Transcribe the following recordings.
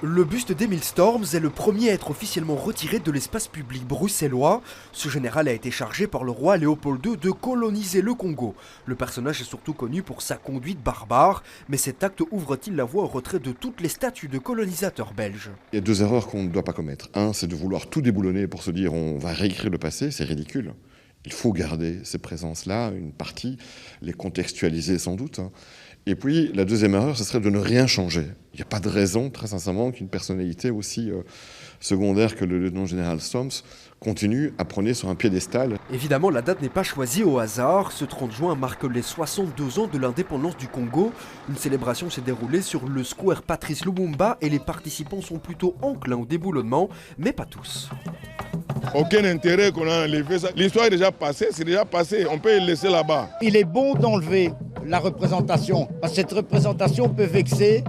Le buste d'Emile Storms est le premier à être officiellement retiré de l'espace public bruxellois. Ce général a été chargé par le roi Léopold II de coloniser le Congo. Le personnage est surtout connu pour sa conduite barbare, mais cet acte ouvre-t-il la voie au retrait de toutes les statues de colonisateurs belges? Il y a deux erreurs qu'on ne doit pas commettre. Un, c'est de vouloir tout déboulonner pour se dire on va réécrire le passé, c'est ridicule. Il faut garder ces présences-là, une partie, les contextualiser sans doute. Et puis, la deuxième erreur, ce serait de ne rien changer. Il n'y a pas de raison, très sincèrement, qu'une personnalité aussi secondaire que le lieutenant-général Storms continue à prôner sur un piédestal. Évidemment, la date n'est pas choisie au hasard. Ce 30 juin marque les 62 ans de l'indépendance du Congo. Une célébration s'est déroulée sur le square Patrice Lumumba et les participants sont plutôt enclins au déboulonnement, mais pas tous. Aucun intérêt qu'on a enlevé ça. L'histoire est déjà passée, c'est déjà passé. On peut le laisser là-bas. Il est bon d'enlever la représentation, parce que cette représentation peut vexer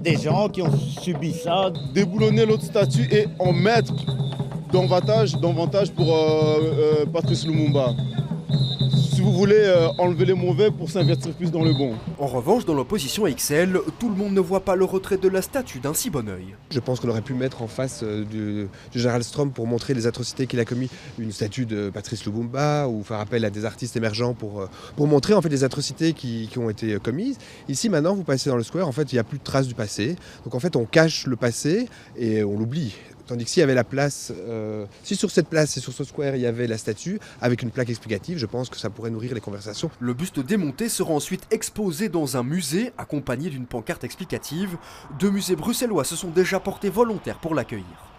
des gens qui ont subi ça. Déboulonner l'autre statue et en mettre davantage pour Patrice Lumumba. Si vous voulez enlever les mauvais pour s'investir plus dans le bon. En revanche, dans l'opposition XL, tout le monde ne voit pas le retrait de la statue d'un si bon œil. Je pense qu'on aurait pu mettre en face du général Storms pour montrer les atrocités qu'il a commis une statue de Patrice Lumumba ou faire appel à des artistes émergents pour montrer en fait les atrocités qui ont été commises. Ici maintenant, vous passez dans le square, en fait il n'y a plus de traces du passé. Donc en fait on cache le passé et on l'oublie. Tandis que s'il y avait la place, si sur cette place et sur ce square il y avait la statue avec une plaque explicative, je pense que ça pourrait nourrir les conversations. Le buste démonté sera ensuite exposé dans un musée accompagné d'une pancarte explicative. Deux musées bruxellois se sont déjà portés volontaires pour l'accueillir.